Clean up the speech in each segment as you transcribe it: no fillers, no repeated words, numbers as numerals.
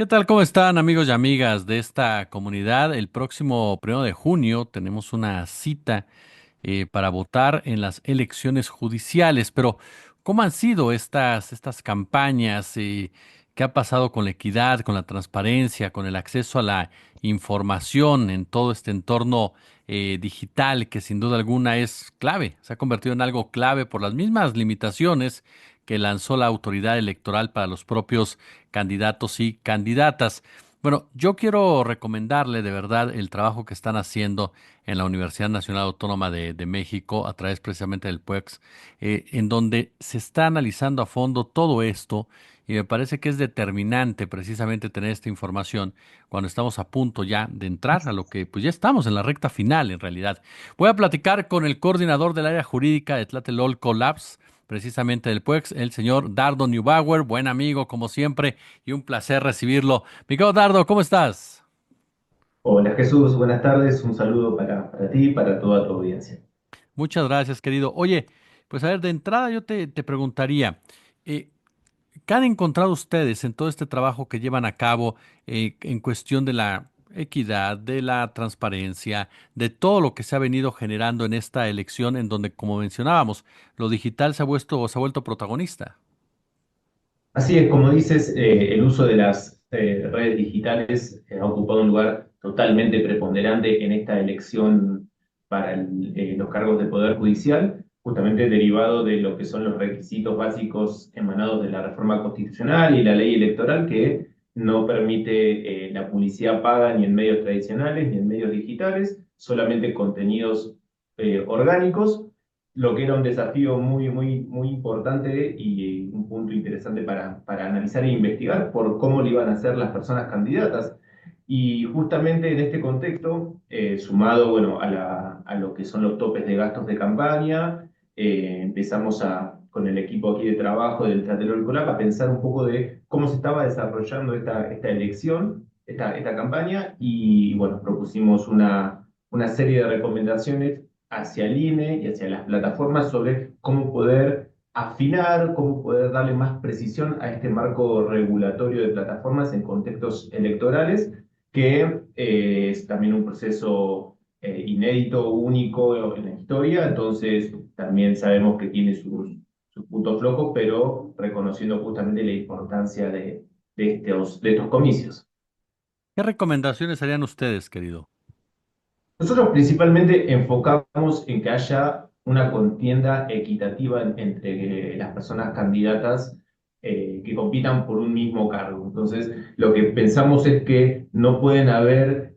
¿Qué tal? ¿Cómo están amigos y amigas de esta comunidad? El próximo 1 de junio tenemos una cita para votar en las elecciones judiciales, pero ¿cómo han sido estas campañas? ¿Qué ha pasado con la equidad, con la transparencia, con el acceso a la información en todo este entorno digital que sin duda alguna es clave? Se ha convertido en algo clave por las mismas limitaciones que lanzó la autoridad electoral para los propios candidatos y candidatas. Bueno, yo quiero recomendarle de verdad el trabajo que están haciendo en la Universidad Nacional Autónoma de México a través precisamente del PUEX, en donde se está analizando a fondo todo esto y me parece que es determinante precisamente tener esta información cuando estamos a punto ya de entrar a lo que pues ya estamos en la recta final en realidad. Voy a platicar con el coordinador del área jurídica de Tlatelolco Labs, precisamente del PUEX, el señor Dardo Neubauer, buen amigo como siempre y un placer recibirlo. Miguel Dardo, ¿cómo estás? Hola Jesús, buenas tardes, un saludo para ti y para toda tu audiencia. Muchas gracias, querido. Oye, pues a ver, de entrada yo te preguntaría, eh, ¿qué han encontrado ustedes en todo este trabajo que llevan a cabo en cuestión de la equidad, de la transparencia, de todo lo que se ha venido generando en esta elección en donde, como mencionábamos, lo digital se ha vuelto protagonista? Así es, como dices, el uso de las redes digitales ha ocupado un lugar totalmente preponderante en esta elección para los cargos de Poder Judicial, justamente derivado de lo que son los requisitos básicos emanados de la reforma constitucional y la ley electoral que no permite la publicidad paga ni en medios tradicionales ni en medios digitales, solamente contenidos orgánicos, lo que era un desafío muy importante y un punto interesante para analizar e investigar por cómo le iban a ser las personas candidatas. Y justamente en este contexto, sumado bueno, a lo que son los topes de gastos de campaña, empezamos con el equipo aquí de trabajo del Tlatelolco Lab a pensar un poco de cómo se estaba desarrollando esta elección, esta campaña, y bueno, propusimos una serie de recomendaciones hacia el INE y hacia las plataformas sobre cómo poder afinar, cómo poder darle más precisión a este marco regulatorio de plataformas en contextos electorales, que es también un proceso inédito, único en la historia, entonces también sabemos que tiene sus puntos flojos, pero reconociendo justamente la importancia de estos comicios. ¿Qué recomendaciones harían ustedes, querido? Nosotros principalmente enfocamos en que haya una contienda equitativa entre las personas candidatas que compitan por un mismo cargo. Entonces, lo que pensamos es que no pueden haber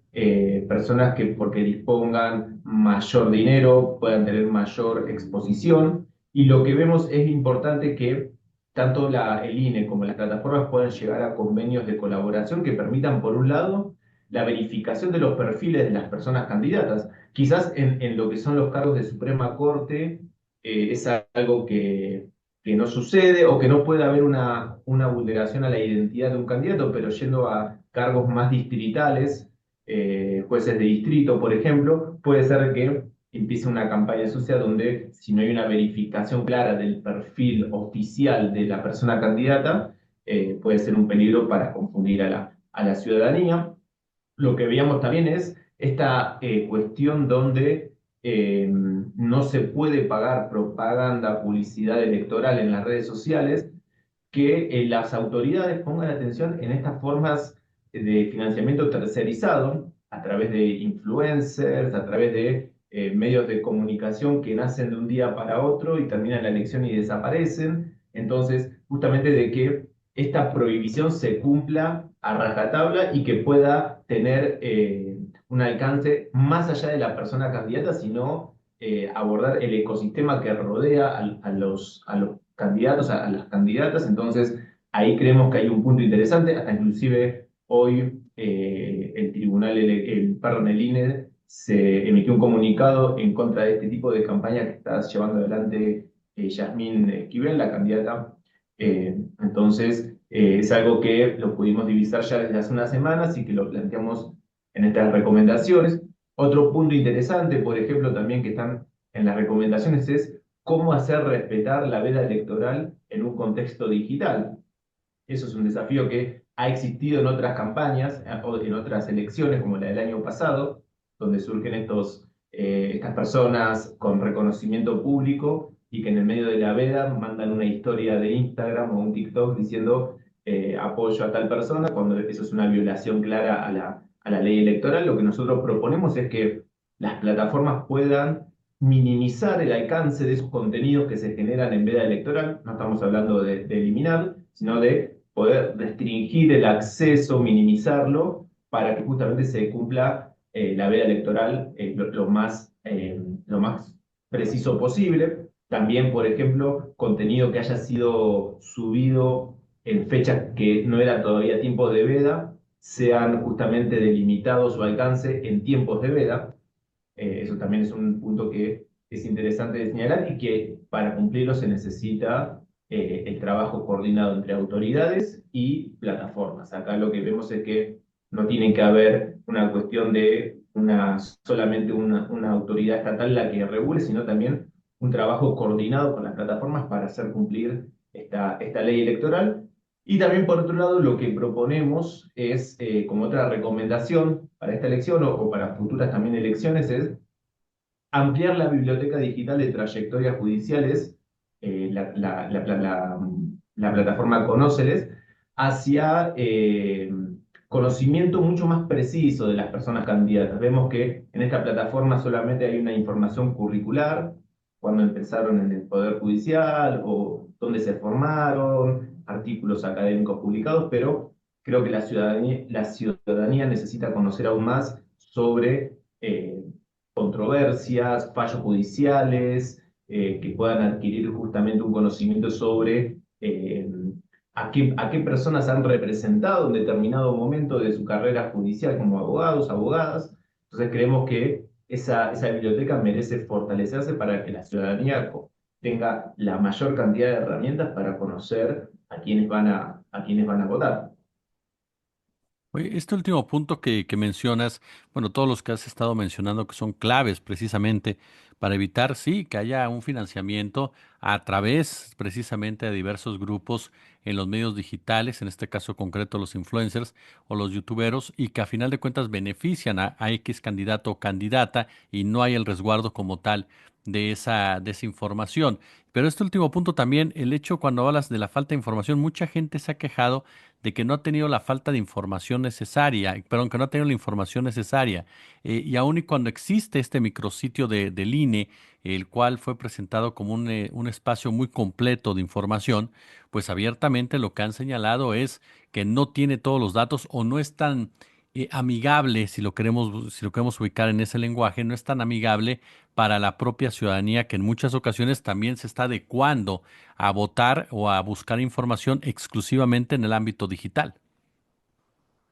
personas que porque dispongan mayor dinero puedan tener mayor exposición, y lo que vemos es importante que tanto el INE como las plataformas puedan llegar a convenios de colaboración que permitan, por un lado, la verificación de los perfiles de las personas candidatas. Quizás en lo que son los cargos de Suprema Corte es algo que no sucede o que no puede haber una vulneración a la identidad de un candidato, pero yendo a cargos más distritales, jueces de distrito, por ejemplo, puede ser que empiece una campaña sucia donde si no hay una verificación clara del perfil oficial de la persona candidata, puede ser un peligro para confundir a la ciudadanía. Lo que veíamos también es esta cuestión donde no se puede pagar propaganda, publicidad electoral en las redes sociales, que las autoridades pongan atención en estas formas de financiamiento tercerizado a través de influencers, a través de medios de comunicación que nacen de un día para otro y terminan la elección y desaparecen. Entonces, justamente de que esta prohibición se cumpla a rajatabla y que pueda tener un alcance más allá de la persona candidata, sino abordar el ecosistema que rodea a los candidatos, a las candidatas. Entonces, ahí creemos que hay un punto interesante, hasta inclusive hoy el tribunal, perdón, el INE se emitió un comunicado en contra de este tipo de campaña que está llevando adelante Yasmín Esquivel, la candidata. Entonces, es algo que lo pudimos divisar ya desde hace unas semanas y que lo planteamos en estas recomendaciones. Otro punto interesante, por ejemplo, también que están en las recomendaciones es cómo hacer respetar la veda electoral en un contexto digital. Eso es un desafío que ha existido en otras campañas o en otras elecciones, como la del año pasado, donde surgen estas personas con reconocimiento público y que en el medio de la veda mandan una historia de Instagram o un TikTok diciendo apoyo a tal persona, cuando eso es una violación clara a la ley electoral. Lo que nosotros proponemos es que las plataformas puedan minimizar el alcance de esos contenidos que se generan en veda electoral. No estamos hablando de eliminar, sino de poder restringir el acceso, minimizarlo, para que justamente se cumpla la veda electoral lo más preciso posible. También, por ejemplo, contenido que haya sido subido en fechas que no era todavía tiempo de veda, sean justamente delimitados su alcance en tiempos de veda. Eso también es un punto que es interesante de señalar y que para cumplirlo se necesita el trabajo coordinado entre autoridades y plataformas. Acá lo que vemos es que no tiene que haber una cuestión de solamente una autoridad estatal la que regule, sino también un trabajo coordinado con las plataformas para hacer cumplir esta ley electoral. Y también, por otro lado, lo que proponemos es, como otra recomendación para esta elección o para futuras también elecciones, es ampliar la biblioteca digital de trayectorias judiciales, la plataforma Conóceles, hacia conocimiento mucho más preciso de las personas candidatas. Vemos que en esta plataforma solamente hay una información curricular, cuando empezaron en el Poder Judicial o dónde se formaron, artículos académicos publicados, pero creo que la ciudadanía necesita conocer aún más sobre controversias, fallos judiciales, que puedan adquirir justamente un conocimiento sobre a qué personas han representado en determinado momento de su carrera judicial como abogados, abogadas. Entonces creemos que esa biblioteca merece fortalecerse para que la ciudadanía tenga la mayor cantidad de herramientas para conocer a quienes van a votar. Oye, este último punto que mencionas, bueno, todos los que has estado mencionando que son claves precisamente para evitar, sí, que haya un financiamiento a través precisamente de diversos grupos en los medios digitales, en este caso concreto los influencers o los youtuberos, y que a final de cuentas benefician a X candidato o candidata y no hay el resguardo como tal de esa información. Pero este último punto también, el hecho cuando hablas de la falta de información, mucha gente se ha quejado de que no ha tenido la falta de información necesaria, perdón, que no ha tenido la información necesaria. Y aun y cuando existe este micrositio del INE, el cual fue presentado como un espacio muy completo de información, pues abiertamente lo que han señalado es que no tiene todos los datos o no es tan amigable, si lo queremos ubicar en ese lenguaje, no es tan amigable para la propia ciudadanía que en muchas ocasiones también se está adecuando a votar o a buscar información exclusivamente en el ámbito digital.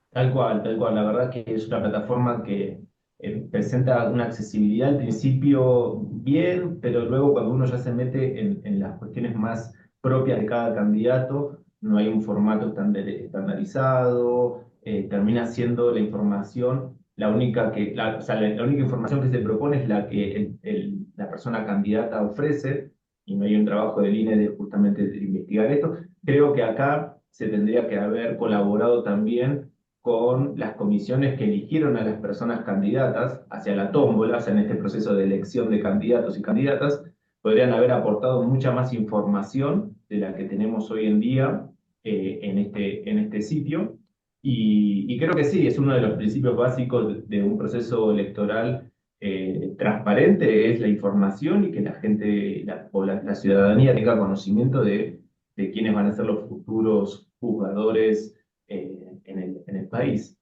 Tal cual, tal cual. La verdad que es una plataforma que presenta una accesibilidad al principio bien, pero luego cuando uno ya se mete en las cuestiones más propias de cada candidato, no hay un formato estandarizado, termina siendo la información la única o sea, la única información que se propone es la que la persona candidata ofrece, y no hay un trabajo de línea de justamente de investigar esto. Creo que acá se tendría que haber colaborado también con las comisiones que eligieron a las personas candidatas hacia la tómbola, o sea, en este proceso de elección de candidatos y candidatas, podrían haber aportado mucha más información de la que tenemos hoy en día en este sitio. Y creo que sí, es uno de los principios básicos de un proceso electoral transparente, es la información y que la gente, la ciudadanía tenga conocimiento de quiénes van a ser los futuros juzgadores en el país.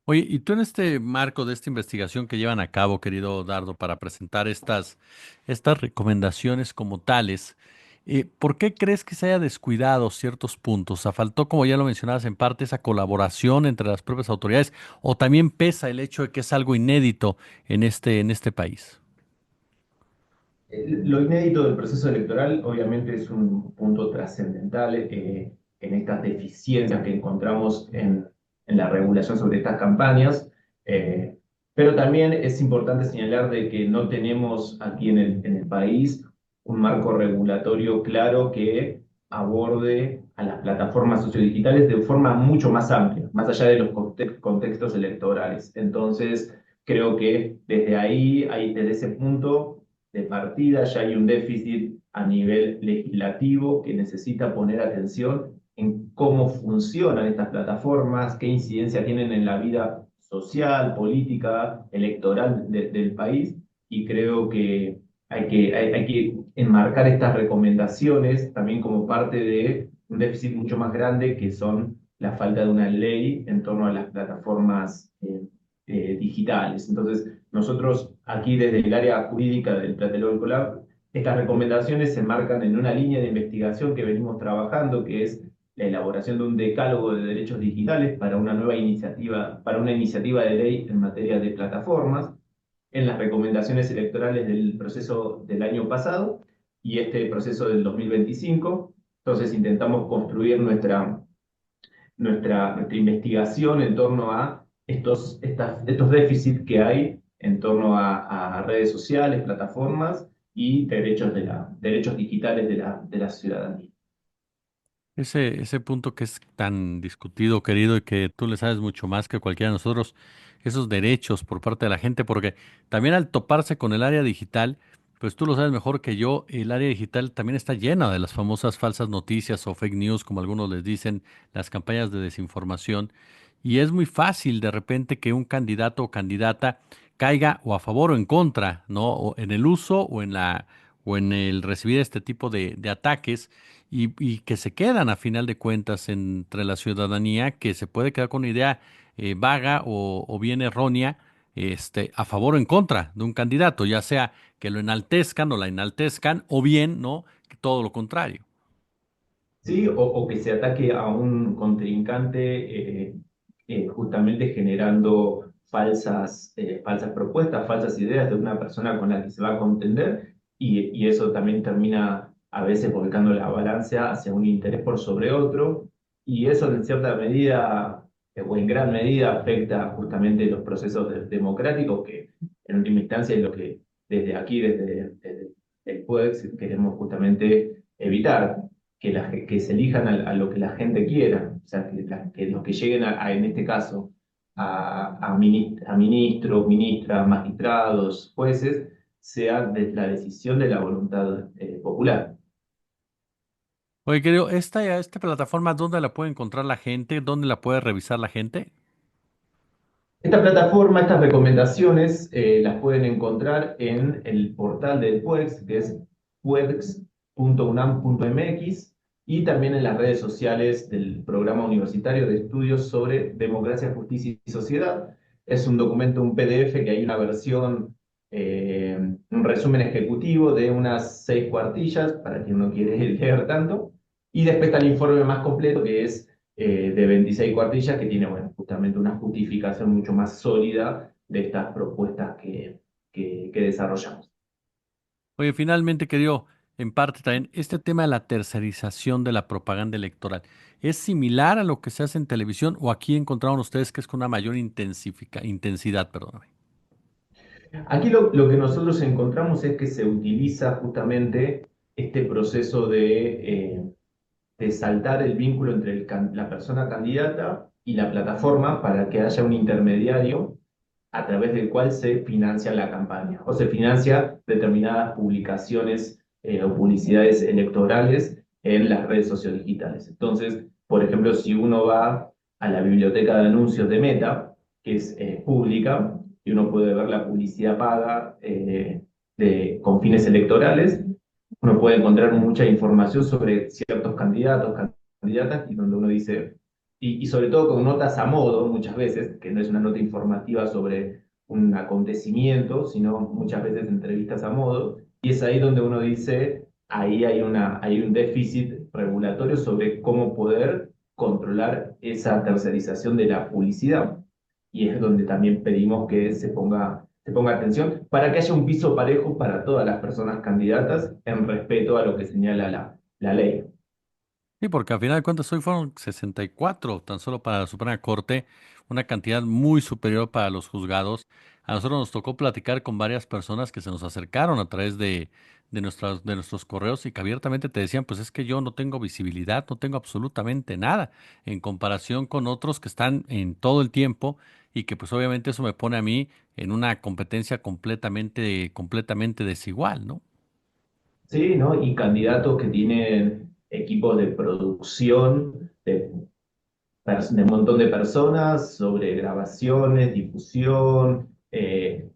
Oye, y tú en este marco de esta investigación que llevan a cabo, querido Dardo, para presentar estas recomendaciones como tales, ¿por qué crees que se haya descuidado ciertos puntos? O sea, faltó, como ya lo mencionabas en parte, esa colaboración entre las propias autoridades, o también pesa el hecho de que es algo inédito en este país. Lo inédito del proceso electoral obviamente es un punto trascendental en estas deficiencias que encontramos en la regulación sobre estas campañas, eh, pero también es importante señalar de que no tenemos aquí en el país un marco regulatorio claro que aborde a las plataformas sociodigitales de forma mucho más amplia, más allá de los contextos electorales. Entonces, creo que desde ahí, desde ese punto de partida, ya hay un déficit a nivel legislativo que necesita poner atención en cómo funcionan estas plataformas, qué incidencia tienen en la vida social, política, electoral del país, y creo que hay que enmarcar estas recomendaciones también como parte de un déficit mucho más grande que son la falta de una ley en torno a las plataformas digitales. Entonces, nosotros aquí desde el área jurídica del Tlatelolco Lab, estas recomendaciones se enmarcan en una línea de investigación que venimos trabajando, que es la elaboración de un decálogo de derechos digitales para una nueva iniciativa, para una iniciativa de ley en materia de plataformas, en las recomendaciones electorales del proceso del año pasado y este proceso del 2025. Entonces intentamos construir nuestra investigación en torno a estos déficits que hay en torno a redes sociales, plataformas y derechos digitales de la ciudadanía. Ese punto que es tan discutido, querido, y que tú le sabes mucho más que cualquiera de nosotros, esos derechos por parte de la gente, porque también al toparse con el área digital, pues tú lo sabes mejor que yo, el área digital también está llena de las famosas falsas noticias o fake news, como algunos les dicen, las campañas de desinformación, y es muy fácil de repente que un candidato o candidata caiga o a favor o en contra, ¿no? O en el uso o en el recibir este tipo de ataques y que se quedan a final de cuentas entre la ciudadanía, que se puede quedar con una idea vaga o bien errónea, a favor o en contra de un candidato, ya sea que lo enaltezcan o la enaltezcan, o bien, ¿no? Que todo lo contrario. ¿Sí? O que se ataque a un contrincante justamente generando falsas propuestas, falsas ideas de una persona con la que se va a contender y eso también termina a veces volcando la balanza hacia un interés por sobre otro y eso en cierta medida o en gran medida afecta justamente los procesos democráticos que en última instancia es lo que desde aquí, desde el PUEX, queremos justamente evitar que se elijan a lo que la gente quiera, o sea, que los que lleguen en este caso, a ministros, ministras, magistrados, jueces, sea de la decisión de la voluntad popular. Oye, querido, esta plataforma, ¿dónde la puede encontrar la gente? ¿Dónde la puede revisar la gente? Esta plataforma, estas recomendaciones, las pueden encontrar en el portal del PUEX, que es puex.unam.mx, y también en las redes sociales del Programa Universitario de Estudios sobre Democracia, Justicia y Sociedad. Es un documento, un PDF, que hay una versión, un resumen ejecutivo de unas 6 cuartillas, para quien no quiere leer tanto, y después está el informe más completo, que es de 26 cuartillas que tiene, bueno, justamente una justificación mucho más sólida de estas propuestas que desarrollamos. Oye, finalmente, querido, en parte también, este tema de la tercerización de la propaganda electoral, ¿es similar a lo que se hace en televisión o aquí encontraron ustedes que es con una mayor intensidad, perdóname? Aquí lo que nosotros encontramos es que se utiliza justamente este proceso de saltar el vínculo entre la persona candidata y la plataforma para que haya un intermediario a través del cual se financia la campaña o se financia determinadas publicaciones o publicidades electorales en las redes sociodigitales. Entonces, por ejemplo, si uno va a la biblioteca de anuncios de Meta, que es pública, y uno puede ver la publicidad paga con fines electorales, uno puede encontrar mucha información sobre ciertos candidatos, candidatas, y donde uno dice, y sobre todo con notas a modo muchas veces, que no es una nota informativa sobre un acontecimiento, sino muchas veces entrevistas a modo, y es ahí donde uno dice, ahí hay un déficit regulatorio sobre cómo poder controlar esa tercerización de la publicidad. Y es donde también pedimos que se ponga atención para que haya un piso parejo para todas las personas candidatas en respeto a lo que señala la ley. Sí, porque al final de cuentas hoy fueron 64 tan solo para la Suprema Corte, una cantidad muy superior para los juzgados. A nosotros nos tocó platicar con varias personas que se nos acercaron a través de nuestros correos y que abiertamente te decían, pues es que yo no tengo visibilidad, no tengo absolutamente nada en comparación con otros que están en todo el tiempo y que pues obviamente eso me pone a mí en una competencia completamente desigual, ¿no? Sí, ¿no? Y candidatos que tienen equipos de producción de un montón de personas sobre grabaciones, difusión,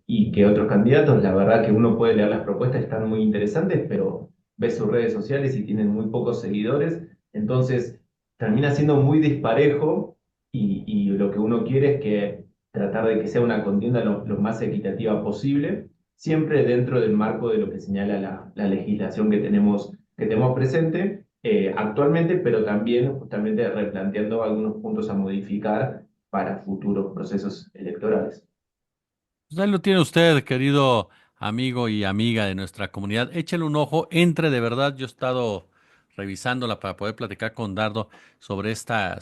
y que otros candidatos, la verdad que uno puede leer las propuestas, están muy interesantes, pero ve sus redes sociales y tienen muy pocos seguidores, entonces termina siendo muy disparejo y lo que uno quiere es que tratar de que sea una contienda lo más equitativa posible, siempre dentro del marco de lo que señala la legislación que tenemos presente actualmente, pero también justamente replanteando algunos puntos a modificar para futuros procesos electorales. Pues ahí lo tiene usted, querido amigo y amiga de nuestra comunidad. Échale un ojo, entre de verdad. Yo he estado revisándola para poder platicar con Dardo sobre esta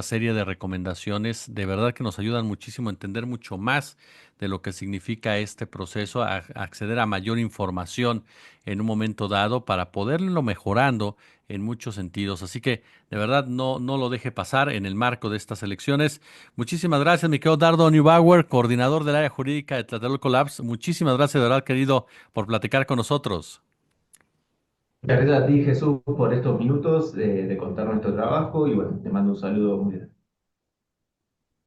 serie de recomendaciones. De verdad que nos ayudan muchísimo a entender mucho más de lo que significa este proceso, a acceder a mayor información en un momento dado para poderlo mejorando en muchos sentidos. Así que de verdad no lo deje pasar en el marco de estas elecciones. Muchísimas gracias, mi querido Dardo Neubauer, coordinador del área jurídica de Tlatelolco Labs. Muchísimas gracias, de verdad, querido, por platicar con nosotros. Gracias a ti, Jesús, por estos minutos de contar nuestro trabajo y bueno, te mando un saludo muy grande.